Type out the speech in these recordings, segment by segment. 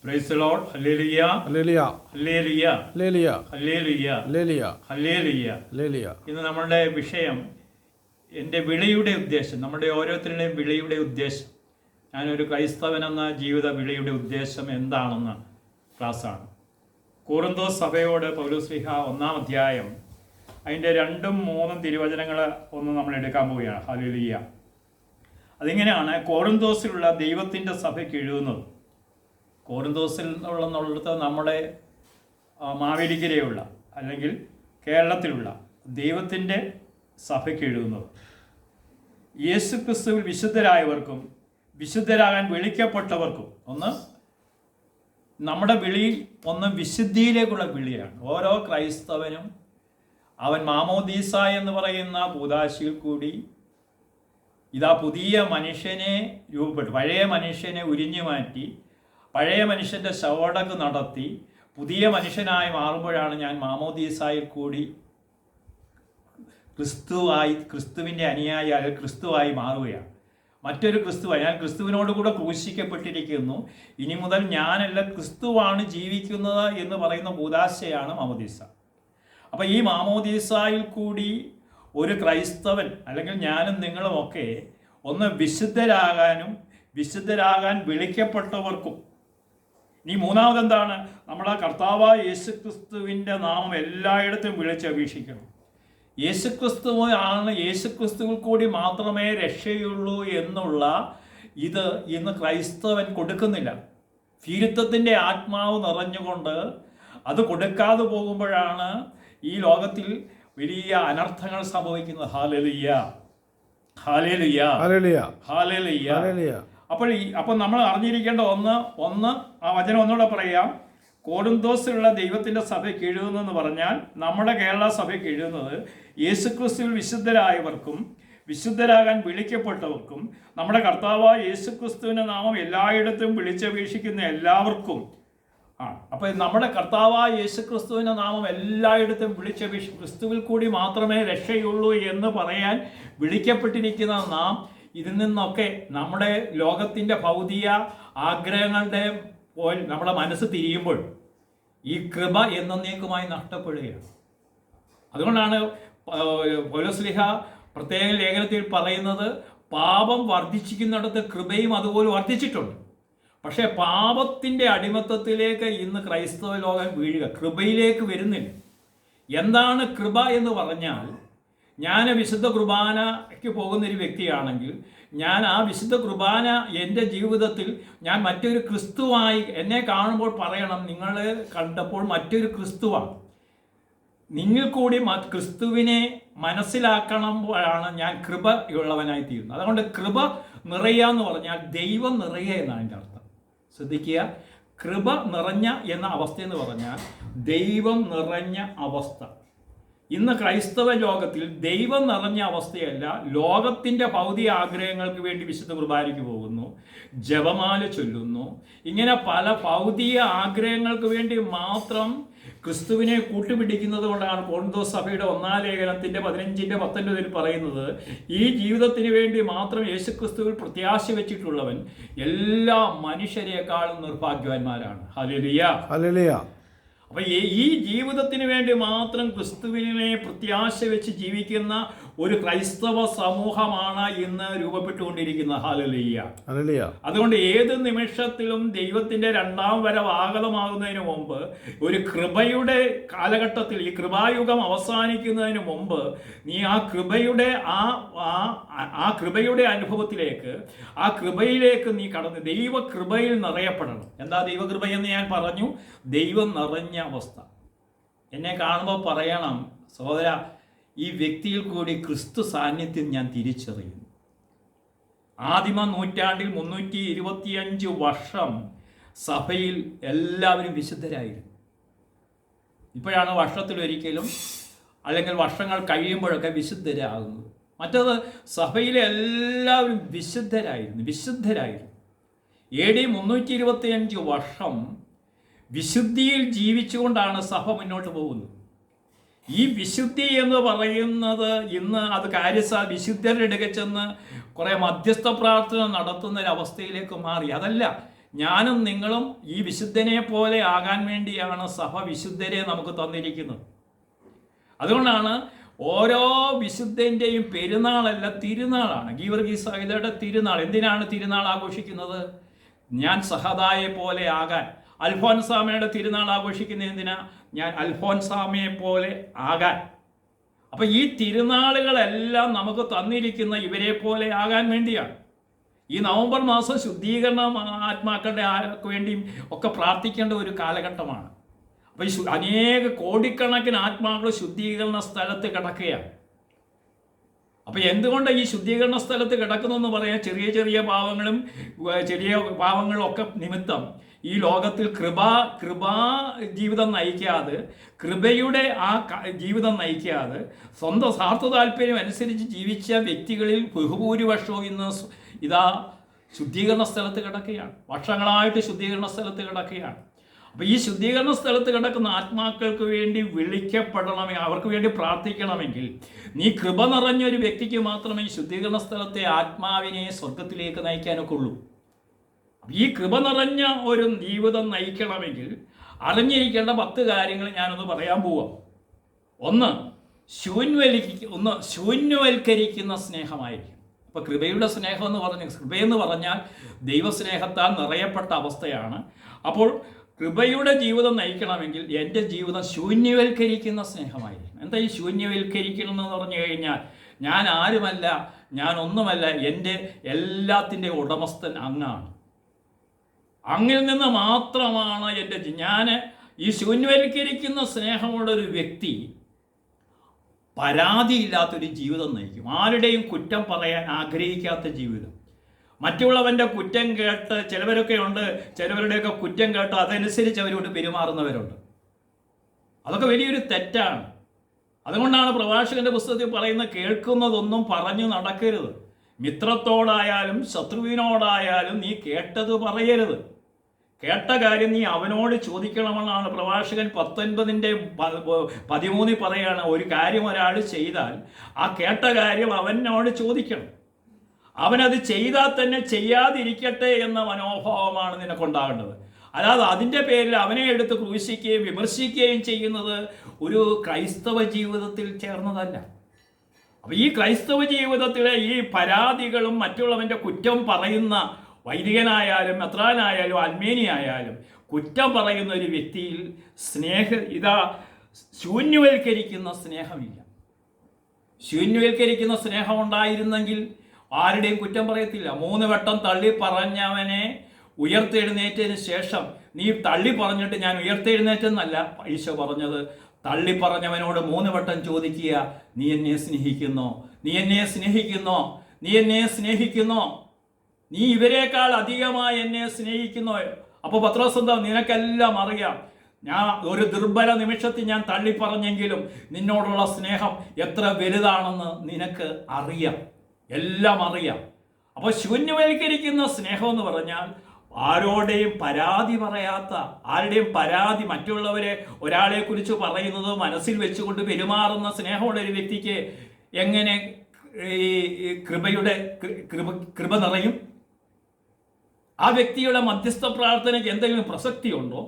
Praise the Lord. Hallelujah hallelujah hallelujah hallelujah hallelujah hallelujah hallelujah. Hallelujah. ഇന്ന് നമ്മളുടെ വിഷയം എൻ്റെ വിളിയുടെ ഉദ്ദേശം, നമ്മുടെ ഓരോരുത്തരുടെയും വിളിയുടെ ഉദ്ദേശം. ഞാനൊരു ക്രൈസ്തവനെന്ന ജീവിത വിളിയുടെ ഉദ്ദേശം എന്താണെന്ന ക്ലാസ്സാണ്. കൊറിന്തോസ് സഭയോട് പൗലോസ്ലീഹ 1-ാം അധ്യായം അതിൻ്റെ 2-3 തിരുവചനങ്ങൾ ഒന്ന് നമ്മൾ എടുക്കാൻ പോവുകയാണ്. ഹല്ലേലൂയ. അതിങ്ങനെയാണ് കൊറിന്തോസിലുള്ള ദൈവത്തിൻ്റെ സഭയ്ക്ക് എഴുതുന്നത്. കൊറിന്തോസിൽ നിന്നുള്ളിടത്ത് നമ്മുടെ മാവേലിക്കരയുള്ള അല്ലെങ്കിൽ കേരളത്തിലുള്ള ദൈവത്തിൻ്റെ സഭയ്ക്ക് എഴുതുന്നത്. യേശുക്രിസ്തുവിൽ വിശുദ്ധരായവർക്കും വിശുദ്ധരാകാൻ വിളിക്കപ്പെട്ടവർക്കും നമ്മുടെ വിളി വിശുദ്ധിയിലേക്കുള്ള വിളിയാണ്. ഓരോ ക്രൈസ്തവനും അവൻ മാമോദീസ എന്ന് പറയുന്ന കൂദാശയിൽ കൂടി ഇതാ പുതിയ മനുഷ്യനെ രൂപപ്പെട്ടു, പഴയ മനുഷ്യനെ ഉരിഞ്ഞു മാറ്റി പഴയ മനുഷ്യൻ്റെ ശവടക്ക് നടത്തി പുതിയ മനുഷ്യനായി മാറുമ്പോഴാണ് ഞാൻ മാമോദീസായിൽ കൂടി ക്രിസ്തുവിൻ്റെ അനുയായി അല്ലെങ്കിൽ ക്രിസ്തുവായി മാറുകയാണ്. മറ്റൊരു ക്രിസ്തുവായി, ഞാൻ ക്രിസ്തുവിനോട് കൂടെ ക്രൂശിക്കപ്പെട്ടിരിക്കുന്നു, ഇനി മുതൽ ഞാനല്ല ക്രിസ്തുവാണ് ജീവിക്കുന്നത് എന്ന് പറയുന്ന കൂദാശയാണ് മാമോദീസ. അപ്പം ഈ മാമോദീസായിൽ കൂടി ഒരു ക്രൈസ്തവൻ അല്ലെങ്കിൽ ഞാനും നിങ്ങളുമൊക്കെ വിശുദ്ധരാകാൻ വിളിക്കപ്പെട്ടവർക്കും. ഇനി മൂന്നാമതെന്താണ്? നമ്മുടെ കർത്താവായ യേശുക്രിസ്തുവിൻ്റെ നാമം എല്ലായിടത്തും വിളിച്ചപേക്ഷിക്കണം. യേശുക്രിസ്തുവിൽ കൂടി മാത്രമേ രക്ഷയുള്ളൂ എന്നുള്ള ഇത് ഇന്ന് ക്രൈസ്തവൻ കൊടുക്കുന്നില്ല. ഭീരുത്വത്തിൻ്റെ ആത്മാവ് നിറഞ്ഞുകൊണ്ട് അത് കൊടുക്കാതെ പോകുമ്പോഴാണ് ഈ ലോകത്തിൽ വലിയ അനർത്ഥങ്ങൾ സംഭവിക്കുന്നത്. Hallelujah hallelujah hallelujah hallelujah. അപ്പോൾ നമ്മൾ അറിഞ്ഞിരിക്കേണ്ട ഒന്ന് ആ വചനം ഒന്നുകൂടെ പറയാം. കൊറിന്തോസിലുള്ള ദൈവത്തിൻ്റെ സഭയ്ക്ക് എഴുതുന്നതെന്ന് പറഞ്ഞാൽ നമ്മുടെ കേരള സഭയ്ക്ക് എഴുതുന്നത് യേശുക്രിസ്തുവിൽ വിശുദ്ധരായവർക്കും വിശുദ്ധരാകാൻ വിളിക്കപ്പെട്ടവർക്കും നമ്മുടെ കർത്താവായ യേശുക്രിസ്തുവിൻ്റെ നാമം എല്ലായിടത്തും വിളിച്ചപേക്ഷിക്കുന്ന എല്ലാവർക്കും ആണ്. അപ്പോൾ നമ്മുടെ കർത്താവായ യേശുക്രിസ്തുവിൻ്റെ നാമം എല്ലായിടത്തും വിളിച്ചപേക്ഷിക്കും. ക്രിസ്തുവിൽ കൂടി മാത്രമേ രക്ഷയുള്ളൂ എന്ന് പറയാൻ വിളിക്കപ്പെട്ടിരിക്കുന്ന നാം ഇതിൽ നിന്നൊക്കെ നമ്മുടെ ലോകത്തിൻ്റെ ഭൗതിക ആഗ്രഹങ്ങളുടെ നമ്മുടെ മനസ്സ് തിരിയുമ്പോൾ ഈ കൃപ എന്നേക്കുമായി നഷ്ടപ്പെടുകയാണ്. അതുകൊണ്ടാണ് പൗലോസ്ലീഹ പ്രത്യേക ലേഖനത്തിൽ പറയുന്നത്, പാപം വർദ്ധിച്ചിരിക്കുന്നിടത്ത് കൃപയും അതുപോലെ വർദ്ധിച്ചിട്ടുണ്ട്. പക്ഷേ പാപത്തിൻ്റെ അടിമത്തത്തിലേക്ക് ഇന്ന് ക്രൈസ്തവ ലോകം വീഴുക, കൃപയിലേക്ക് വരുന്നില്ല. എന്താണ് കൃപ എന്ന് പറഞ്ഞാൽ, ഞാൻ വിശുദ്ധ കുർബാനയ്ക്ക് പോകുന്നൊരു വ്യക്തിയാണെങ്കിൽ ഞാൻ ആ വിശുദ്ധ കുർബാന എൻ്റെ ജീവിതത്തിൽ ഞാൻ മറ്റൊരു ക്രിസ്തുവായി എന്നെ കാണുമ്പോൾ പറയണം, നിങ്ങൾ കണ്ടപ്പോൾ മറ്റൊരു ക്രിസ്തുവാണ്. നിങ്ങൾ കൂടി ക്രിസ്തുവിനെ മനസ്സിലാക്കണമെന്നാണ് ഞാൻ കൃപ ഉള്ളവനായി തീരുന്നത്. അതുകൊണ്ട് കൃപ നിറയുക എന്ന് പറഞ്ഞാൽ ദൈവം നിറയുക എന്നാണ് എൻ്റെ അർത്ഥം. ശ്രദ്ധിക്കുക, കൃപ നിറഞ്ഞ എന്ന അവസ്ഥ എന്ന് പറഞ്ഞാൽ ദൈവം നിറഞ്ഞ അവസ്ഥ. ഇന്ന് ക്രൈസ്തവ ലോകത്തിൽ ദൈവം നിറഞ്ഞ അവസ്ഥയല്ല, ലോകത്തിൻ്റെ ഭൗതിക ആഗ്രഹങ്ങൾക്ക് വേണ്ടി വിശുദ്ധ കുർബാനയ്ക്ക് പോകുന്നു, ജപമാല ചൊല്ലുന്നു, ഇങ്ങനെ പല ഭൗതിക ആഗ്രഹങ്ങൾക്ക് വേണ്ടി മാത്രം ക്രിസ്തുവിനെ കൂട്ടുപിടിക്കുന്നത് കൊണ്ടാണ് കൊറിന്തോസ് സഭയുടെ 1-ാം ലേഖനത്തിൻ്റെ 15-19 പറയുന്നത്, ഈ ജീവിതത്തിന് വേണ്ടി മാത്രം യേശുക്രിസ്തുവിൽ പ്രത്യാശ വെച്ചിട്ടുള്ളവൻ എല്ലാ മനുഷ്യരെക്കാളും നിർഭാഗ്യവാന്മാരാണ്. Hallelujah hallelujah. അപ്പം ഈ ജീവിതത്തിന് വേണ്ടി മാത്രം ക്രിസ്തുവിനെ പ്രത്യാശ വെച്ച് ജീവിക്കുന്ന ഒരു ക്രൈസ്തവ സമൂഹമാണ് ഇന്ന് രൂപപ്പെട്ടുകൊണ്ടിരിക്കുന്നത്. Hallelujah hallelujah. അതുകൊണ്ട് ഏത് നിമിഷത്തിലും ദൈവത്തിൻ്റെ 2-ാം വരവ് ആഗതമാകുന്നതിന് മുമ്പ്, ഒരു കൃപയുടെ കാലഘട്ടത്തിൽ, ഈ കൃപായുഗം അവസാനിക്കുന്നതിന് മുമ്പ് നീ ആ കൃപയുടെ അനുഭവത്തിലേക്ക്, ആ കൃപയിലേക്ക് നീ കടന്ന് ദൈവകൃപയിൽ നിറയപ്പെടണം. എന്താ ദൈവകൃപയെന്ന് ഞാൻ പറഞ്ഞു? ദൈവം നിറഞ്ഞ അവസ്ഥ. എന്നെ കാണുമ്പോൾ പറയണം, സഹോദര, ഈ വ്യക്തിയിൽ കൂടി ക്രിസ്തു സാന്നിധ്യം ഞാൻ തിരിച്ചറിയുന്നു. ആദിമ നൂറ്റാണ്ടിൽ 325 വർഷം സഭയിൽ എല്ലാവരും വിശുദ്ധരായിരുന്നു. ഇപ്പോഴാണ് വർഷത്തിലൊരിക്കലും അല്ലെങ്കിൽ വർഷങ്ങൾ കഴിയുമ്പോഴൊക്കെ വിശുദ്ധരാകുന്നത്. മറ്റത് സഭയിലെ എല്ലാവരും വിശുദ്ധരായിരുന്നു. AD 325 വർഷം വിശുദ്ധിയിൽ ജീവിച്ചുകൊണ്ടാണ് സഭ മുന്നോട്ട് പോകുന്നത്. ഈ വിശുദ്ധി എന്ന് പറയുന്നത് ഇന്ന് അത് വിശുദ്ധരുടെ ഇടയ്ക്ക് ചെന്ന് കുറേ മധ്യസ്ഥ പ്രാർത്ഥന നടത്തുന്ന ഒരവസ്ഥയിലേക്ക് മാറി. അതല്ല, ഞാനും നിങ്ങളും ഈ വിശുദ്ധനെ പോലെ ആകാൻ വേണ്ടിയാണ് സഭ വിശുദ്ധരെ നമുക്ക് തന്നിരിക്കുന്നത്. അതുകൊണ്ടാണ് ഓരോ വിശുദ്ധൻ്റെയും പെരുന്നാളല്ല, തിരുനാളാണ്. ഗീവർഗീസ് സഹിതയുടെ തിരുനാൾ. എന്തിനാണ് തിരുനാൾ ആഘോഷിക്കുന്നത്? ഞാൻ സഹദായെ പോലെ ആകാൻ. അൽഫോൻസാമയുടെ തിരുനാൾ ആഘോഷിക്കുന്നത് എന്തിനാ? ഞാൻ അൽഫോൻസാമയെ പോലെ ആകാൻ. അപ്പൊ ഈ തിരുനാളുകളെല്ലാം നമുക്ക് തന്നിരിക്കുന്ന ഇവരെ പോലെ ആകാൻ വേണ്ടിയാണ്. ഈ നവംബർ മാസം ശുദ്ധീകരണ ആത്മാക്കളുടെ വേണ്ടിയും ഒക്കെ പ്രാർത്ഥിക്കേണ്ട ഒരു കാലഘട്ടമാണ്. അപ്പൊ ഈ അനേക കോടിക്കണക്കിന് ആത്മാക്കൾ ശുദ്ധീകരണ സ്ഥലത്ത് കിടക്കുകയാണ്. അപ്പൊ എന്തുകൊണ്ട് ഈ ശുദ്ധീകരണ സ്ഥലത്ത് കിടക്കുന്നു പറയാൻ, ചെറിയ ചെറിയ പാവങ്ങളും ഒക്കെ നിമിത്തം ഈ ലോകത്തിൽ കൃപാ ജീവിതം നയിക്കാതെ, കൃപയുടെ ആ ജീവിതം നയിക്കാതെ സ്വന്തം സ്വാർത്ഥ താല്പര്യം അനുസരിച്ച് ജീവിച്ച വ്യക്തികളിൽ ബഹുഭൂരിപക്ഷവും ഇന്ന് ഇതാ ശുദ്ധീകരണ സ്ഥലത്ത് കിടക്കുകയാണ്. വർഷങ്ങളായിട്ട് ശുദ്ധീകരണ സ്ഥലത്ത് കിടക്കുകയാണ്. അപ്പോൾ ഈ ശുദ്ധീകരണ സ്ഥലത്ത് കിടക്കുന്ന ആത്മാക്കൾക്ക് വേണ്ടി വിളിക്കപ്പെടണമെങ്കിൽ, അവർക്ക് വേണ്ടി പ്രാർത്ഥിക്കണമെങ്കിൽ, നീ കൃപ നിറഞ്ഞൊരു വ്യക്തിക്ക് മാത്രമേ ഈ ശുദ്ധീകരണ സ്ഥലത്തെ ആത്മാവിനെ സ്വർഗത്തിലേക്ക് നയിക്കാനൊക്കെ ഉള്ളൂ. ഈ കൃപ നിറഞ്ഞ ഒരു ജീവിതം നയിക്കണമെങ്കിൽ അറിഞ്ഞിരിക്കേണ്ട 10 കാര്യങ്ങൾ ഞാനൊന്ന് പറയാൻ പോവാം. ഒന്ന് ശൂന്യവൽക്കരിക്കുന്ന സ്നേഹമായിരിക്കും. അപ്പോൾ കൃപയുടെ സ്നേഹം എന്ന് പറഞ്ഞാൽ, കൃപയെന്ന് പറഞ്ഞാൽ ദൈവസ്നേഹത്താൽ നിറയപ്പെട്ട അവസ്ഥയാണ്. അപ്പോൾ കൃപയുടെ ജീവിതം നയിക്കണമെങ്കിൽ എൻ്റെ ജീവിതം ശൂന്യവൽക്കരിക്കുന്ന സ്നേഹമായിരിക്കും. എന്താ ഈ ശൂന്യവൽക്കരിക്കണം എന്ന് പറഞ്ഞു കഴിഞ്ഞാൽ, ഞാൻ ആരുമല്ല, ഞാൻ ഒന്നുമല്ല, എൻ്റെ എല്ലാത്തിൻ്റെ ഉടമസ്ഥൻ അങ്ങാണ്. അങ്ങിൽ നിന്ന് മാത്രമാണ് എൻ്റെ. ഞാൻ ഈ ശൂന്യവൽക്കരിക്കുന്ന സ്നേഹമുള്ളൊരു വ്യക്തി പരാതിയില്ലാത്തൊരു ജീവിതം നയിക്കും. ആരുടെയും കുറ്റം പറയാൻ ആഗ്രഹിക്കാത്ത ജീവിതം. മറ്റുള്ളവൻ്റെ കുറ്റം കേട്ട്, ചിലവരൊക്കെ ഉണ്ട്, ചിലവരുടെയൊക്കെ കുറ്റം കേട്ട് അതനുസരിച്ച് അവരോട് പെരുമാറുന്നവരുണ്ട്. അതൊക്കെ വലിയൊരു തെറ്റാണ്. അതുകൊണ്ടാണ് പ്രഭാഷകന്റെ പുസ്തകത്തിൽ പറയുന്ന, കേൾക്കുന്നതൊന്നും പറഞ്ഞു നടക്കരുത്. മിത്രത്തോടായാലും ശത്രുവിനോടായാലും നീ കേട്ടത് പറയരുത്. കേട്ട കാര്യം നീ അവനോട് ചോദിക്കണമെന്നാണ് പ്രഭാഷകൻ 19:13 പറയാണ്. ഒരു കാര്യം ഒരാൾ ചെയ്താൽ ആ കേട്ട കാര്യം അവനോട് ചോദിക്കണം. അവനത് ചെയ്താൽ തന്നെ ചെയ്യാതിരിക്കട്ടെ എന്ന മനോഭാവമാണ് നിനക്കുണ്ടാകേണ്ടത്. അല്ലാതെ അതിൻ്റെ പേരിൽ അവനെ എടുത്ത് ക്രൂശിക്കുകയും വിമർശിക്കുകയും ചെയ്യുന്നത് ഒരു ക്രൈസ്തവ ജീവിതത്തിൽ ചേർന്നതല്ല. അപ്പം ഈ ക്രൈസ്തവ ജീവിതത്തിലെ ഈ പരാതികളും മറ്റുള്ളവൻ്റെ കുറ്റം പറയുന്ന വൈദികനായാലും മെത്രാനായാലും അൽമേനിയായാലും കുറ്റം പറയുന്ന ഒരു വ്യക്തിയിൽ ശൂന്യവൽക്കരിക്കുന്ന സ്നേഹമില്ല. ശൂന്യവൽക്കരിക്കുന്ന സ്നേഹം ഉണ്ടായിരുന്നെങ്കിൽ ആരുടെയും കുറ്റം പറയത്തില്ല. 3 വട്ടം തള്ളി പറഞ്ഞവനെ ഉയർത്തെഴുന്നേറ്റതിന് ശേഷം നീ തള്ളി പറഞ്ഞിട്ട് ഞാൻ ഉയർത്തെഴുന്നേറ്റെന്നല്ല ഈശോ പറഞ്ഞത്. തള്ളി പറഞ്ഞവനോട് 3 വട്ടം ചോദിക്കുക, നീ എന്നെ സ്നേഹിക്കുന്നോ? നീ എന്നെ സ്നേഹിക്കുന്നോ? നീ എന്നെ സ്നേഹിക്കുന്നോ? നീ ഇവരെക്കാൾ അധികമായി എന്നെ സ്നേഹിക്കുന്നോ? അപ്പോൾ പത്രോസ് എന്താ, നിനക്കെല്ലാം അറിയാം, ഞാൻ ഒരു ദുർബല നിമിഷത്തിൽ ഞാൻ തള്ളി പറഞ്ഞെങ്കിലും നിന്നോടുള്ള സ്നേഹം എത്ര വലുതാണെന്ന് നിനക്ക് അറിയാം, എല്ലാം അറിയാം. അപ്പോൾ ശൂന്യവൽക്കരിക്കുന്ന സ്നേഹം എന്ന് പറഞ്ഞാൽ ആരോടെയും പരാതി പറയാത്ത, ആരുടെയും പരാതി മറ്റുള്ളവരെ ഒരാളെ കുറിച്ച് പറയുന്നത് മനസ്സിൽ വെച്ചുകൊണ്ട് പെരുമാറുന്ന സ്നേഹമുള്ള ഒരു വ്യക്തിക്ക് എങ്ങനെ ഈ കൃപ നിറയും? ആ വ്യക്തിയുടെ മധ്യസ്ഥ പ്രാർത്ഥനയ്ക്ക് എന്തെങ്കിലും പ്രസക്തിയുണ്ടോ?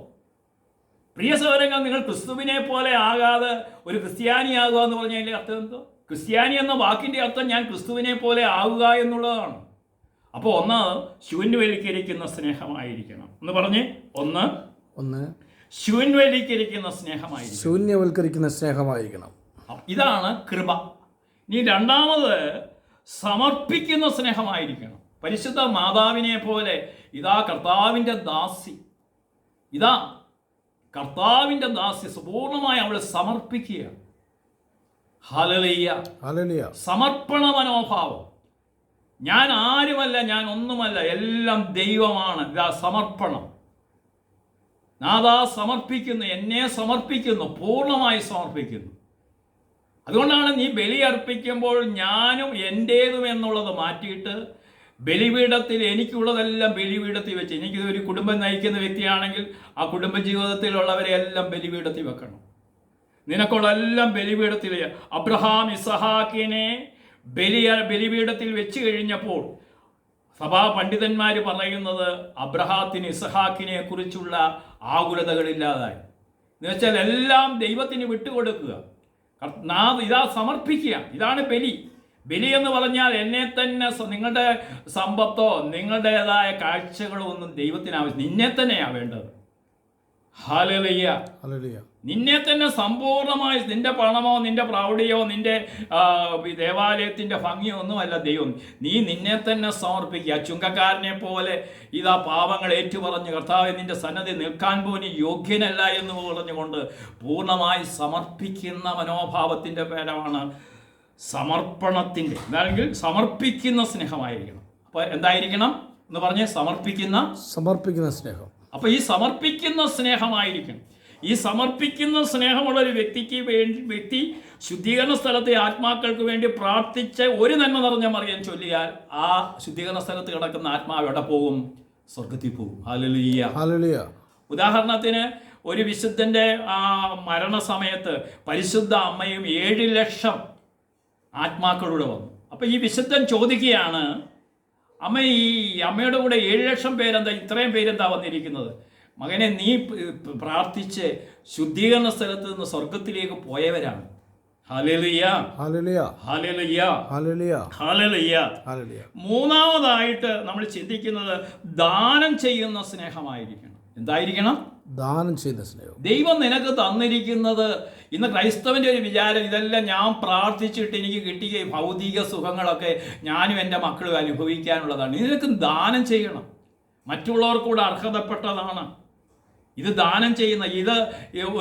പ്രിയ സഹോദരങ്ങൾ, നിങ്ങൾ ക്രിസ്തുവിനെ പോലെ ആകാതെ ഒരു ക്രിസ്ത്യാനിയാകുക എന്ന് പറഞ്ഞതിൻ്റെ അർത്ഥം എന്തോ? ക്രിസ്ത്യാനി എന്ന വാക്കിൻ്റെ അർത്ഥം ഞാൻ ക്രിസ്തുവിനെ പോലെ ആവുക എന്നുള്ളതാണ്. അപ്പോൾ ഒന്ന് ശൂന്യവൽക്കരിക്കുന്ന സ്നേഹമായിരിക്കണം എന്ന് പറഞ്ഞ്, ഒന്ന് ശൂന്യവൽക്കരിക്കുന്ന സ്നേഹമായിരിക്കണം. ഇതാണ് കൃപ. ഇനി രണ്ടാമത് സമർപ്പിക്കുന്ന സ്നേഹമായിരിക്കണം. പരിശുദ്ധ മാതാവിനെ പോലെ ഇതാ കർത്താവിൻ്റെ ദാസി, ഇതാ കർത്താവിൻ്റെ ദാസി പൂർണ്ണമായി അവളെ സമർപ്പിക്കുക. ഹല്ലേലൂയ, സമർപ്പണ മനോഭാവം. ഞാൻ ആരുമല്ല, ഞാൻ ഒന്നുമല്ല, എല്ലാം ദൈവമാണ്. ഇതാ സമർപ്പണം. നാഥാ സമർപ്പിക്കുന്നു, എന്നെ സമർപ്പിക്കുന്നു, പൂർണ്ണമായി സമർപ്പിക്കുന്നു. അതുകൊണ്ടാണ് നീ ബലി അർപ്പിക്കുമ്പോൾ ഞാനും എൻ്റേതും എന്നുള്ളത് മാറ്റിയിട്ട് ബലിപീഠത്തിൽ എനിക്കുള്ളതെല്ലാം ബലിപീഠത്തിൽ വെച്ച്, എനിക്ക് ഒരു കുടുംബം നയിക്കുന്ന വ്യക്തിയാണെങ്കിൽ ആ കുടുംബ ജീവിതത്തിലുള്ളവരെ എല്ലാം ബലിപീഠത്തിൽ വെക്കണം. നിനക്കുള്ളതെല്ലാം ബലിപീഠത്തിൽ. അബ്രഹാം ഇസഹാക്കിനെ ബലിപീഠത്തിൽ വെച്ച് കഴിഞ്ഞപ്പോൾ സഭാ പണ്ഡിതന്മാർ പറയുന്നത് അബ്രഹാത്തിന് ഇസഹാക്കിനെ കുറിച്ചുള്ള ആകുലതകളില്ലാതായി. എന്ന് വെച്ചാൽ എല്ലാം ദൈവത്തിന് വിട്ടുകൊടുക്കുക, ഇതാ സമർപ്പിക്കുക. ഇതാണ് ബലി. ബലി എന്ന് പറഞ്ഞാൽ എന്നെ തന്നെ, നിങ്ങളുടെ സമ്പത്തോ നിങ്ങളുടേതായ കാഴ്ചകളോ ഒന്നും ദൈവത്തിന് ആവശ്യം, നിന്നെ തന്നെയാണ് വേണ്ടത്. ഹല്ലേലൂയ. നിന്നെ തന്നെ സമ്പൂർണമായി, നിന്റെ പണമോ നിന്റെ പ്രൗഢിയോ നിന്റെ ദേവാലയത്തിന്റെ ഭംഗിയോ ഒന്നുമല്ല ദൈവം. നീ നിന്നെ തന്നെ സമർപ്പിക്കുക. ചുങ്കക്കാരനെ പോലെ ഇതാ പാപങ്ങൾ ഏറ്റുപറഞ്ഞ് കർത്താവേ നിന്റെ സന്നദ്ധി നിൽക്കാൻ പോലും യോഗ്യനല്ല എന്ന് പറഞ്ഞുകൊണ്ട് പൂർണ്ണമായി സമർപ്പിക്കുന്ന മനോഭാവത്തിന്റെ പേരാണ് സമർപ്പണത്തിന്റെ. എന്താണെങ്കിൽ സമർപ്പിക്കുന്ന സ്നേഹമായിരിക്കണം. അപ്പൊ എന്തായിരിക്കണം എന്ന് പറഞ്ഞ് സമർപ്പിക്കുന്ന സ്നേഹം. അപ്പൊ ഈ സമർപ്പിക്കുന്ന സ്നേഹമായിരിക്കണം. ഈ സമർപ്പിക്കുന്ന സ്നേഹമുള്ള ഒരു വ്യക്തി ശുദ്ധീകരണ സ്ഥലത്തെ ആത്മാക്കൾക്ക് വേണ്ടി പ്രാർത്ഥിച്ച് ഒരു നന്മ നിറഞ്ഞ മറിയം ചൊല്ലിയാൽ ആ ശുദ്ധീകരണ സ്ഥലത്ത് കിടക്കുന്ന ആത്മാവ് എവിടെ പോകും? സ്വർഗത്തിൽ പോകും. ഹല്ലേലൂയ. ഉദാഹരണത്തിന് ഒരു വിശുദ്ധന്റെ മരണസമയത്ത് പരിശുദ്ധ അമ്മയും 7 ലക്ഷം ആത്മാക്കളൂടെ വന്നു. അപ്പൊ ഈ വിശുദ്ധൻ ചോദിക്കുകയാണ്, അമ്മയുടെ കൂടെ 7 ലക്ഷം പേരെന്താ, ഇത്രയും പേരെന്താ വന്നിരിക്കുന്നത്? മകനെ, നീ പ്രാർത്ഥിച്ച് ശുദ്ധീകരണ സ്ഥലത്ത് നിന്ന് സ്വർഗത്തിലേക്ക് പോയവരാണ്. Hallelujah, hallelujah, hallelujah, hallelujah, hallelujah. മൂന്നാമതായിട്ട് നമ്മൾ ചിന്തിക്കുന്നത് ദാനം ചെയ്യുന്ന സ്നേഹമായിരിക്കണം. എന്തായിരിക്കണം? ദാനം ചെയ്യുന്ന സ്നേഹം. ദൈവം നിനക്ക് തന്നിരിക്കുന്നത്, ഇന്ന് ക്രൈസ്തവന്റെ ഒരു വിചാരം, ഇതെല്ലാം ഞാൻ പ്രാർത്ഥിച്ചിട്ട് എനിക്ക് കിട്ടിയ ഭൗതിക സുഖങ്ങളൊക്കെ ഞാനും എൻ്റെ മക്കളും അനുഭവിക്കാനുള്ളതാണ്. നിനക്ക് ദാനം ചെയ്യണം. മറ്റുള്ളവർക്കൂടെ അർഹതപ്പെട്ടതാണ് ഇത് ദാനം ചെയ്യുന്ന. ഇത്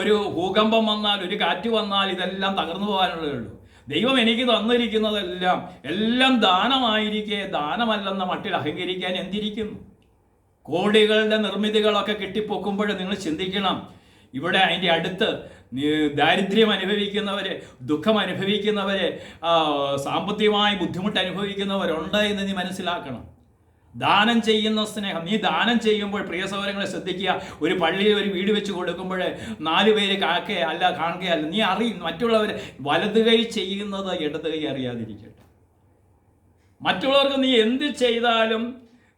ഒരു ഭൂകമ്പം വന്നാൽ, ഒരു കാറ്റ് വന്നാൽ ഇതെല്ലാം തകർന്നു പോകാനുള്ളതേ ഉള്ളൂ. ദൈവം എനിക്ക് എല്ലാം ദാനമായിരിക്കെ ദാനമല്ലെന്ന മട്ടിൽ അഹങ്കരിക്കാൻ എന്തിരിക്കുന്നു? കോടികളുടെ നിർമ്മിതികളൊക്കെ കെട്ടിപ്പൊക്കുമ്പോൾ നിങ്ങൾ ചിന്തിക്കണം, ഇവിടെ അതിൻ്റെ അടുത്ത് ദാരിദ്ര്യം അനുഭവിക്കുന്നവര്, ദുഃഖം അനുഭവിക്കുന്നവര്, സാമ്പത്തികമായി ബുദ്ധിമുട്ട് അനുഭവിക്കുന്നവരുണ്ട് എന്ന് നീ മനസ്സിലാക്കണം. ദാനം ചെയ്യുന്ന സ്നേഹം. നീ ദാനം ചെയ്യുമ്പോൾ പ്രിയ സഹോദരങ്ങളെ ശ്രദ്ധിക്കുക, ഒരു പള്ളിയിൽ ഒരു വീട് വെച്ച് കൊടുക്കുമ്പോൾ 4 പേര് കാണുകയല്ല, നീ മറ്റുള്ളവർ വലത് കൈ ചെയ്യുന്നത് ഇടത് കൈ അറിയാതിരിക്കട്ടെ. മറ്റുള്ളവർക്ക് നീ എന്ത് ചെയ്താലും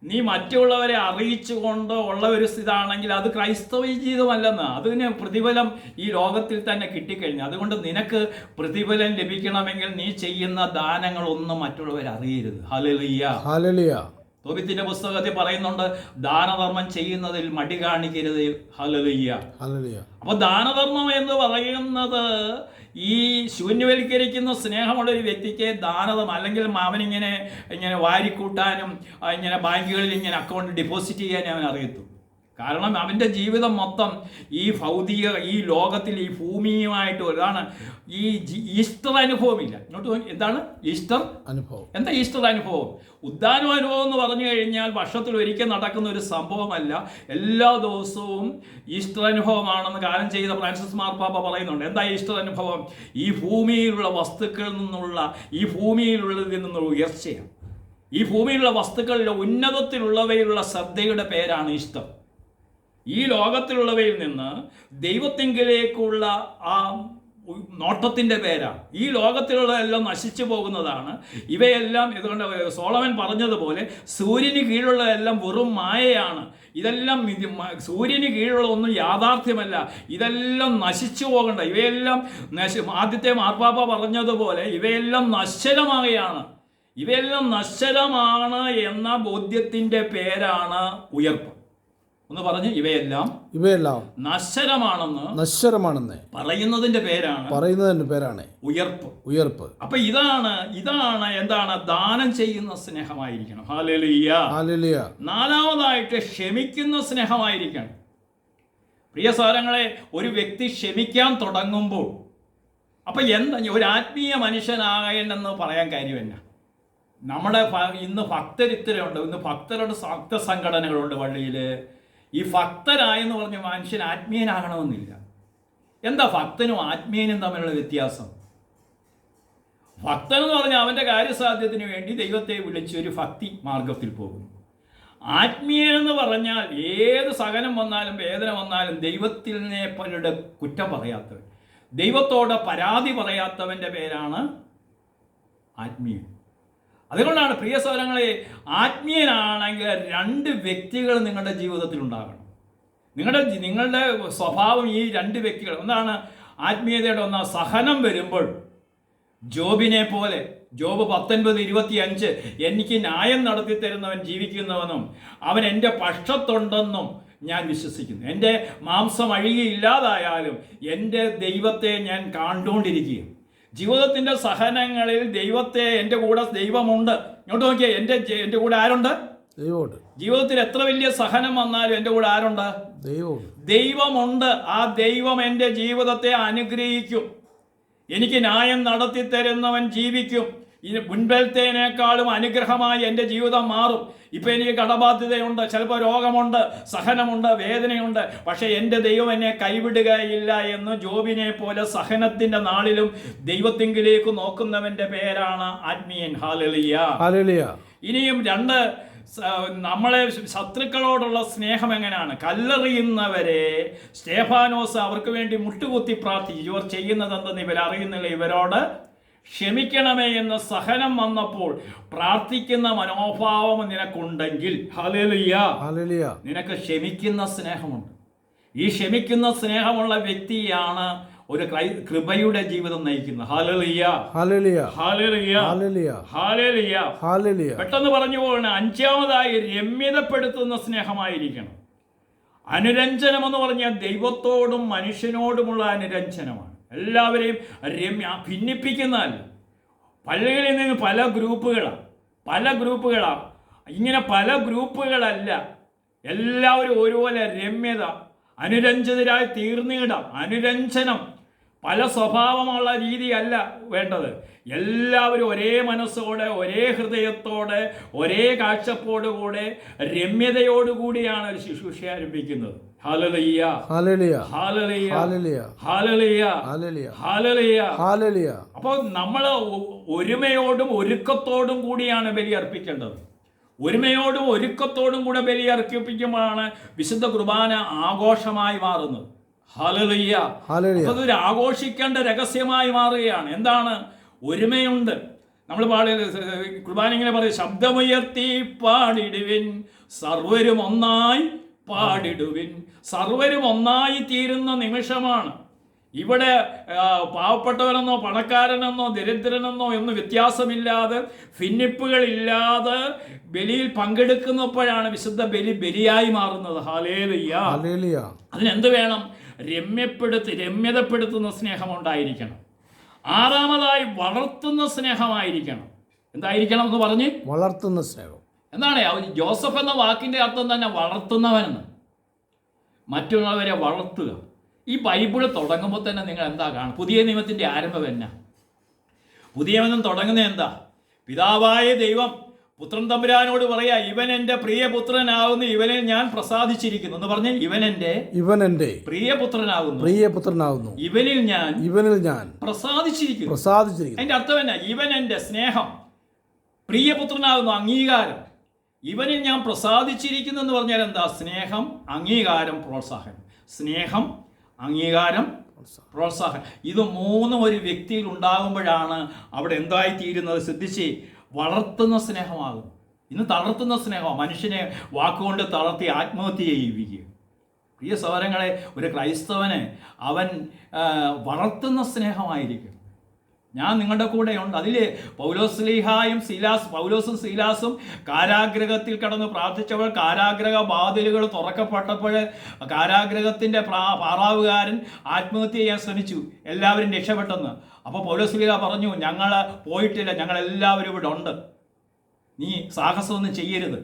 നീ മറ്റുള്ളവരെ അറിയിച്ചുകൊണ്ട് ഉള്ള ഒരു സ്ഥിതിയാണെങ്കിൽ അത് ക്രൈസ്തവ ജീവിതമല്ലെന്ന്. അതിന് പ്രതിഫലം ഈ ലോകത്തിൽ തന്നെ കിട്ടിക്കഴിഞ്ഞു. അതുകൊണ്ട് നിനക്ക് പ്രതിഫലം ലഭിക്കണമെങ്കിൽ നീ ചെയ്യുന്ന ദാനങ്ങളൊന്നും മറ്റുള്ളവരെ അറിയരുത്. Hallelujah, hallelujah. തോബിത്തിന്റെ പുസ്തകത്തിൽ പറയുന്നുണ്ട്, ദാനധർമ്മം ചെയ്യുന്നതിൽ മടി കാണിക്കരുത്. Hallelujah, hallelujah. അപ്പൊ ദാനധർമ്മം എന്ന് പറയുന്നത് ഈ ശൂന്യവൽക്കരിക്കുന്ന സ്നേഹമുള്ള ഒരു വ്യക്തിക്ക് ദാനധർമ്മം, അല്ലെങ്കിൽ അവനിങ്ങനെ വാരിക്കൂട്ടാനും ഇങ്ങനെ ബാങ്കുകളിൽ ഇങ്ങനെ അക്കൗണ്ട് ഡെപ്പോസിറ്റ് ചെയ്യാനും അവൻ അറിയത്തു. കാരണം അവൻ്റെ ജീവിതം മൊത്തം ഈ ഭൗതിക, ഈ ലോകത്തിൽ, ഈ ഭൂമിയുമായിട്ട് ഒരാണ്. ഈ ഈസ്റ്റർ അനുഭവമില്ല. എന്താണ് ഈസ്റ്റർ അനുഭവം? എന്താ ഈസ്റ്റർ അനുഭവം? ഉദ്ധാന അനുഭവം എന്ന് പറഞ്ഞു കഴിഞ്ഞാൽ വർഷത്തിൽ ഒരിക്കൽ നടക്കുന്ന ഒരു സംഭവമല്ല. എല്ലാ ദിവസവും ഈസ്റ്റർ അനുഭവമാണെന്ന് കാലം ചെയ്ത ഫ്രാൻസിസ് മാർപ്പാപ്പ പറയുന്നുണ്ട്. എന്താ ഈസ്റ്റർ അനുഭവം? ഈ ഭൂമിയിലുള്ള വസ്തുക്കളിൽ നിന്നുള്ള, ഈ ഭൂമിയിലുള്ളതിൽ നിന്നുള്ള ഉയർച്ചയാണ്. ഈ ഭൂമിയിലുള്ള വസ്തുക്കളിലെ ഉന്നതത്തിലുള്ളവയിലുള്ള ശ്രദ്ധയുടെ പേരാണ് ഈസ്റ്റർ. ഈ ലോകത്തിലുള്ളവയിൽ നിന്ന് ദൈവത്തിങ്കിലേക്കുള്ള ആ നോട്ടത്തിൻ്റെ പേരാണ്. ഈ ലോകത്തിലുള്ളതെല്ലാം നശിച്ചു പോകുന്നതാണ്. ഇവയെല്ലാം ഇതുകൊണ്ട് സോളമൻ പറഞ്ഞതുപോലെ സൂര്യന് കീഴിലുള്ളതെല്ലാം വെറും മായയാണ്. ഇതെല്ലാം സൂര്യന് കീഴിലുള്ള ഒന്നും യാഥാർത്ഥ്യമല്ല. ഇതെല്ലാം നശിച്ചു പോകണ്ട. ഇവയെല്ലാം ആദ്യത്തെ മാർപ്പാപ്പ പറഞ്ഞതുപോലെ ഇവയെല്ലാം നശ്വരമാകുകയാണ്. ഇവയെല്ലാം നശ്വരമാണ് എന്ന ബോധ്യത്തിൻ്റെ പേരാണ് ഉയർപ്പ്. ഒന്ന് പറഞ്ഞ്, ഇവയെല്ലാം നശ്വരമാണെന്ന് പറയുന്നതിന്റെ പേരാണ് ഉയർപ്പ്. അപ്പൊ ഇതാണ് എന്താണ്? ദാനം ചെയ്യുന്ന സ്നേഹമായിരിക്കണം. Hallelujah, hallelujah. നാലാമതായിട്ട് ക്ഷമിക്കുന്ന സ്നേഹമായിരിക്കണം. പ്രിയ സഹോദരങ്ങളെ, ഒരു വ്യക്തി ക്ഷമിക്കാൻ തുടങ്ങുമ്പോൾ, അപ്പൊ ഒരു ആത്മീയ മനുഷ്യനാകേണ്ടെന്ന് പറയാൻ കാര്യമല്ല. നമ്മുടെ ഇന്ന് ഭക്തരിത്തരമുണ്ട്. ഇന്ന് ഭക്തരുടെ ഭക്ത സംഘടനകളുണ്ട് പള്ളിയിൽ. ഈ ഭക്തരായെന്ന് പറഞ്ഞ മനുഷ്യൻ ആത്മീയനാകണമെന്നില്ല. എന്താ ഭക്തനും ആത്മീയനും തമ്മിലുള്ള വ്യത്യാസം? ഭക്തൻ എന്ന് പറഞ്ഞാൽ അവൻ്റെ കാര്യസാധ്യത്തിന് വേണ്ടി ദൈവത്തെ വിളിച്ച് ഒരു ഭക്തി മാർഗത്തിൽ പോകുന്നു. ആത്മീയൻ എന്ന് പറഞ്ഞാൽ ഏത് സഹനം വന്നാലും വേദന വന്നാലും ദൈവത്തിനെ പലരുടെ കുറ്റം പറയാത്തവൻ, ദൈവത്തോട് പരാതി പറയാത്തവൻ്റെ പേരാണ് ആത്മീയൻ. അതുകൊണ്ടാണ് പ്രിയ സഹോദരങ്ങളെ, ആത്മീയനാണെങ്കിൽ 2 വ്യക്തികൾ നിങ്ങളുടെ ജീവിതത്തിൽ ഉണ്ടാകണം. നിങ്ങളുടെ സ്വഭാവം ഈ 2 വ്യക്തികൾ. എന്താണ് ആത്മീയതയുടെ ഒന്നാം? സഹനം വരുമ്പോൾ ജോബിനെ പോലെ, ജോബ് 19:25, എനിക്ക് ന്യായം നടത്തി തരുന്നവൻ ജീവിക്കുന്നവനും അവൻ എൻ്റെ പക്ഷത്തുണ്ടെന്നും ഞാൻ വിശ്വസിക്കുന്നു. എൻ്റെ മാംസം അഴുകിയില്ലാതായാലും എൻ്റെ ദൈവത്തെ ഞാൻ കണ്ടുകൊണ്ടിരിക്കുകയും ജീവിതത്തിൻ്റെ സഹനങ്ങളിൽ ദൈവത്തെ, എൻ്റെ കൂടെ ദൈവമുണ്ട്. ഇങ്ങോട്ട് നോക്കിയേ, എൻ്റെ കൂടെ ആരുണ്ട്? ദൈവമുണ്ട്. ജീവിതത്തിൽ എത്ര വലിയ സഹനം വന്നാലും എൻ്റെ കൂടെ ആരുണ്ട്? ദൈവമുണ്ട്. ആ ദൈവം എൻ്റെ ജീവിതത്തെ അനുഗ്രഹിക്കും. എനിക്ക് ന്യായം നടത്തി തരുന്നവൻ ജീവിക്കും. ഇനി മുൻപത്തേനേക്കാളും അനുഗ്രഹമായി എൻ്റെ ജീവിതം മാറും. ഇപ്പം എനിക്ക് കടബാധ്യതയുണ്ട്, ചിലപ്പോൾ രോഗമുണ്ട്, സഹനമുണ്ട്, വേദനയുണ്ട്. പക്ഷേ എൻ്റെ ദൈവം എന്നെ കൈവിടുകയില്ല എന്ന് ജോബിനെ പോലെ സഹനത്തിൻ്റെ നാളിലും ദൈവത്തിങ്കിലേക്ക് നോക്കുന്നവൻ്റെ പേരാണ് ആത്മീയൻ. ഹല്ലേലൂയ. ഇനിയും 2, നമ്മളെ ശത്രുക്കളോടുള്ള സ്നേഹം എങ്ങനെയാണ്? കല്ലെറിയുന്നവരെ സ്തേഫാനോസ് അവർക്ക് വേണ്ടി മുട്ടുകുത്തി പ്രാർത്ഥിച്ചു. ഇവർ ചെയ്യുന്നതെന്തെന്ന് ഇവർ അറിയുന്നില്ല, ഇവരോട് ക്ഷമിക്കണമേ എന്ന് സഹനം വന്നപ്പോൾ പ്രാർത്ഥിക്കുന്ന മനോഭാവം നിനക്കുണ്ടെങ്കിൽ, ഹല്ലേലൂയ, നിനക്ക് ക്ഷമിക്കുന്ന സ്നേഹമുണ്ട്. ഈ ക്ഷമിക്കുന്ന സ്നേഹമുള്ള വ്യക്തിയാണ് ഒരു കൃപയുടെ ജീവിതം നയിക്കുന്നത്. Hallelujah, hallelujah, hallelujah, hallelujah, hallelujah. പെട്ടെന്ന് പറഞ്ഞു പോകണ. 5ാമതായി രമ്യതപ്പെടുത്തുന്ന സ്നേഹമായിരിക്കണം. അനുരഞ്ജനം എന്ന് പറഞ്ഞാൽ ദൈവത്തോടും മനുഷ്യനോടുമുള്ള അനുരഞ്ജനമാണ്. എല്ലാവരെയും ഭിന്നിപ്പിക്കുന്നതല്ല. പള്ളികളിൽ നിന്ന് പല ഗ്രൂപ്പുകളാണ്. ഇങ്ങനെ പല ഗ്രൂപ്പുകളല്ല, എല്ലാവരും ഒരുപോലെ രമ്യത, അനുരഞ്ജിതരായി തീർന്നിടാം. അനുരഞ്ജനം പല സ്വഭാവമുള്ള രീതിയല്ല വേണ്ടത്. എല്ലാവരും ഒരേ മനസ്സോടെ, ഒരേ ഹൃദയത്തോടെ, ഒരേ കാഴ്ചപ്പാടോടുകൂടെ, രമ്യതയോടുകൂടിയാണ് ഒരു ശുശ്രൂഷ ആരംഭിക്കുന്നത്. Hallelujah, hallelujah, hallelujah, hallelujah, hallelujah, hallelujah. അപ്പോൾ നമ്മൾ ഒരുമയോടും ഒരുക്കത്തോടും കൂടിയാണ് ബലി അർപ്പിക്കേണ്ടത്. ഒരുമയോടും ഒരുക്കത്തോടും കൂടെ ബലി അർപ്പിക്കുമ്പോഴാണ് വിശുദ്ധ കുർബാന ആഘോഷമായി മാറുന്നത്. ഹല്ലേലൂയ. അപ്പോൾ അതൊരു ആഘോഷിക്കേണ്ട രഹസ്യമായി മാറുകയാണ്. എന്താണ്? ഒരുമയുണ്ട്. നമ്മൾ കുർബാന ഇങ്ങനെ പറയും, ശബ്ദമുയർത്തി പാടിടുവിൻ, സർവരും ഒന്നായി പാടിടുവിൻ. സർവരും ഒന്നായി തീരുന്ന നിമിഷമാണ്. ഇവിടെ പാവപ്പെട്ടവനെന്നോ പണക്കാരനെന്നോ ദരിദ്രനെന്നോ ഒന്നും വ്യത്യാസമില്ലാതെ, ഭിന്നിപ്പുകളില്ലാതെ ബലിയിൽ പങ്കെടുക്കുന്നപ്പോഴാണ് വിശുദ്ധ ബലിയായി മാറുന്നത്. ഹല്ലേലൂയ. അതിനെന്ത് വേണം? രമ്യതപ്പെടുത്തുന്ന സ്നേഹമുണ്ടായിരിക്കണം. 6ാമതായി വളർത്തുന്ന സ്നേഹമായിരിക്കണം. എന്തായിരിക്കണം എന്ന് പറഞ്ഞ്? വളർത്തുന്ന സ്നേഹം. എന്താണ് ജോസഫ് എന്ന വാക്കിൻ്റെ അർത്ഥം തന്നെ വളർത്തുന്നവനെന്ന്. മറ്റുള്ളവരെ വളർത്തുക. ഈ ബൈബിള് തുടങ്ങുമ്പോൾ തന്നെ നിങ്ങൾ എന്താ കാണും? പുതിയ നിയമത്തിൻ്റെ ആരംഭം എന്നാ? പുതിയ നിയമം തുടങ്ങുന്നത് എന്താ? പിതാവായ ദൈവം പുത്രൻ തമ്പുരാനോട് പറയാ, ഇവൻ എൻ്റെ പ്രിയപുത്രനാകുന്നു, ഇവനെ ഞാൻ പ്രസാദിച്ചിരിക്കുന്നു എന്ന് പറഞ്ഞ്, ഇവൻ എൻ്റെ പ്രിയപുത്രനാകുന്നു, ഇവനിൽ ഞാൻ പ്രസാദിച്ചിരിക്കുന്നു. അതിന്റെ അർത്ഥം എന്നാ? ഇവൻ എൻ്റെ സ്നേഹം, പ്രിയപുത്രനാകുന്നു, അംഗീകാരം. ഇവനിൽ ഞാൻ പ്രസാദിച്ചിരിക്കുന്നു എന്ന് പറഞ്ഞാൽ എന്താ? സ്നേഹം, അംഗീകാരം, പ്രോത്സാഹനം. സ്നേഹം, അംഗീകാരം, പ്രോത്സാഹനം. ഇത് 3 ഒരു വ്യക്തിയിൽ ഉണ്ടാകുമ്പോഴാണ് അവിടെ എന്തായിത്തീരുന്നത്? ശ്രദ്ധിച്ച്, വളർത്തുന്ന സ്നേഹമാകും. ഇന്ന് തളർത്തുന്ന സ്നേഹം, മനുഷ്യനെ വാക്കുകൊണ്ട് തളർത്തി ആത്മഹത്യ ചെയ്യിപ്പിക്കുക. പ്രിയ സഹോദരങ്ങളെ, ഒരു ക്രൈസ്തവനെ അവൻ വളർത്തുന്ന സ്നേഹമായിരിക്കും. ഞാൻ നിങ്ങളുടെ കൂടെയുണ്ട്. അതിൽ പൗലോസും സീലാസും കാരാഗ്രഹത്തിൽ കടന്ന് പ്രാർത്ഥിച്ചപ്പോൾ, കാരാഗ്രഹ വാതിലുകൾ തുറക്കപ്പെട്ടപ്പോൾ കാരാഗ്രഹത്തിൻ്റെ പാറാവുകാരൻ ആത്മഹത്യ ചെയ്യാൻ ശ്രമിച്ചു. എല്ലാവരും രക്ഷപ്പെട്ടെന്ന്. അപ്പോൾ പൗലോസ് പറഞ്ഞു, ഞങ്ങൾ പോയിട്ടില്ല, ഞങ്ങളെല്ലാവരും ഇവിടെ ഉണ്ട്, നീ സാഹസമൊന്നും ചെയ്യരുത്,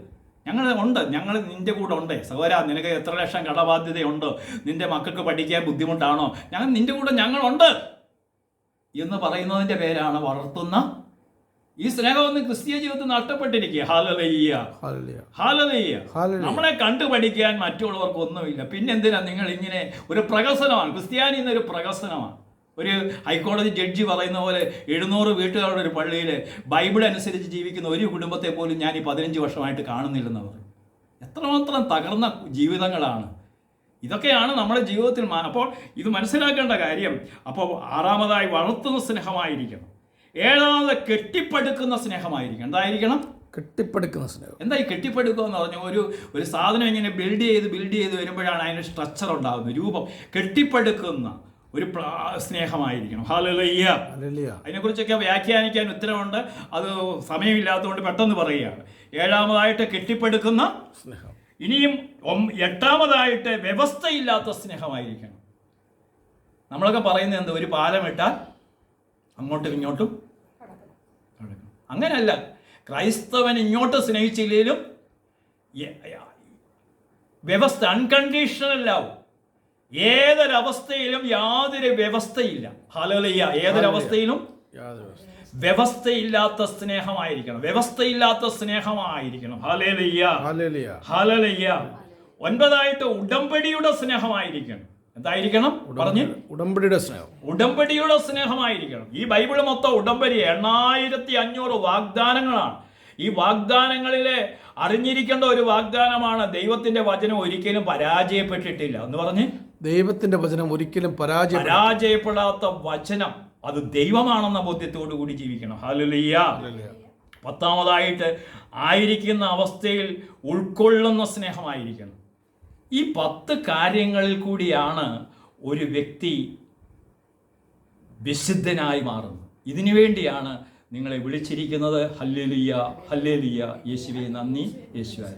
ഞങ്ങൾ നിൻ്റെ കൂടെ ഉണ്ട്. സഹോദരാ, നിനക്ക് എത്ര ലക്ഷം കടബാധ്യതയുണ്ടോ, നിൻ്റെ മക്കൾക്ക് പഠിക്കാൻ ബുദ്ധിമുട്ടാണോ, നിൻ്റെ കൂടെ ഞങ്ങളുണ്ട് എന്ന് പറയുന്നതിൻ്റെ പേരാണ് വളർത്തുന്ന. ഈ സ്നേഹമൊന്നും ക്രിസ്തീയ ജീവിതത്തിൽ നഷ്ടപ്പെട്ടിരിക്കുക. Hallelujah, hallelujah. നമ്മളെ കണ്ടുപഠിക്കാൻ മറ്റുള്ളവർക്കൊന്നുമില്ല. പിന്നെന്തിനാ നിങ്ങൾ ഇങ്ങനെ? ഒരു പ്രഹസനമാണ് ക്രിസ്ത്യാനി എന്നൊരു പ്രഹസനമാണ്. ഒരു ഹൈക്കോടതി ജഡ്ജി പറയുന്ന പോലെ 700 വീട്ടുകാരുടെ ഒരു പള്ളിയിൽ ബൈബിൾ അനുസരിച്ച് ജീവിക്കുന്ന ഒരു കുടുംബത്തെ പോലും ഞാൻ ഈ 15 വർഷമായിട്ട് കാണുന്നില്ലെന്ന് പറയും. എത്രമാത്രം തകർന്ന ജീവിതങ്ങളാണ്. ഇതൊക്കെയാണ് നമ്മുടെ ജീവിതത്തിൽ. അപ്പോൾ ഇത് മനസ്സിലാക്കേണ്ട കാര്യം. അപ്പോൾ 6ാമതായി വളർത്തുന്ന സ്നേഹമായിരിക്കണം. ഏഴാമത് കെട്ടിപ്പടുക്കുന്ന സ്നേഹമായിരിക്കണം. എന്തായിരിക്കണം? കെട്ടിപ്പടുക്കുന്ന സ്നേഹം. എന്താ ഈ കെട്ടിപ്പടുക്കുക എന്ന് പറഞ്ഞാൽ ഒരു സാധനം ഇങ്ങനെ ബിൽഡ് ചെയ്ത് വരുമ്പോഴാണ് അതിന് സ്ട്രക്ചർ ഉണ്ടാകുന്നത്, രൂപം. കെട്ടിപ്പടുക്കുന്ന ഒരു സ്നേഹമായിരിക്കണം. ഹല്ലേലൂയ. അതിനെക്കുറിച്ചൊക്കെ വ്യാഖ്യാനിക്കാൻ ഉത്തരവുണ്ട്, അത് സമയമില്ലാത്തതുകൊണ്ട് പെട്ടെന്ന് പറയുകയാണ്. ഏഴാമതായിട്ട് കെട്ടിപ്പടുക്കുന്ന സ്നേഹം. ഇനിയും എട്ടാമതായിട്ട് വ്യവസ്ഥയില്ലാത്ത സ്നേഹമായിരിക്കണം. നമ്മളൊക്കെ പറയുന്നത് എന്താ? ഒരു പാലം ഇട്ടാൽ അങ്ങോട്ടും ഇങ്ങോട്ടും നടക്കണം. അങ്ങനെയല്ല. ക്രൈസ്തവൻ ഇങ്ങോട്ട് സ്നേഹിച്ചില്ലെങ്കിലും വ്യവസ്ഥ, അൺകണ്ടീഷണൽ ലവ്. ഏതൊരവസ്ഥയിലും യാതൊരു വ്യവസ്ഥയില്ല. ഹല്ലേലൂയ. ഏതൊരവസ്ഥയിലും വ്യവസ്ഥയില്ലാത്ത സ്നേഹമായിരിക്കണം. വ്യവസ്ഥയില്ലാത്ത സ്നേഹമായിരിക്കണം. ഹല്ലേലൂയ. ഹല്ലേലൂയ. ഒൻപതായിട്ട് ഉടമ്പടിയുടെ സ്നേഹമായിരിക്കണം. എന്തായിരിക്കണം? പറഞ്ഞ്. ഉടമ്പടിയുടെ സ്നേഹം. ഉടമ്പടിയുടെ സ്നേഹമായിരിക്കണം. ഈ ബൈബിൾ മൊത്തം ഉടമ്പടി 8500 വാഗ്ദാനങ്ങളാണ്. ഈ വാഗ്ദാനങ്ങളിലെ അറിഞ്ഞിരിക്കേണ്ട ഒരു വാഗ്ദാനമാണ് ദൈവത്തിന്റെ വചനം ഒരിക്കലും പരാജയപ്പെട്ടിട്ടില്ല എന്ന് പറഞ്ഞ്. ദൈവത്തിന്റെ വചനം ഒരിക്കലും പരാജയപ്പെടാത്ത വചനം, അത് ദൈവമാണെന്ന ബോധ്യത്തോടു കൂടി ജീവിക്കണം. ഹല്ലേലൂയ. പത്താമതായിട്ട് ആയിരിക്കുന്ന അവസ്ഥയിൽ ഉൾക്കൊള്ളുന്ന സ്നേഹമായിരിക്കണം. ഈ 10 കാര്യങ്ങളിൽ കൂടിയാണ് ഒരു വ്യക്തി വിശുദ്ധനായി മാറുന്നത്. ഇതിനു വേണ്ടിയാണ് നിങ്ങളെ വിളിച്ചിരിക്കുന്നത്. ഹല്ലേലൂയ. ഹല്ലേലൂയ. യേശുവേ നന്ദി. യേശുവേ.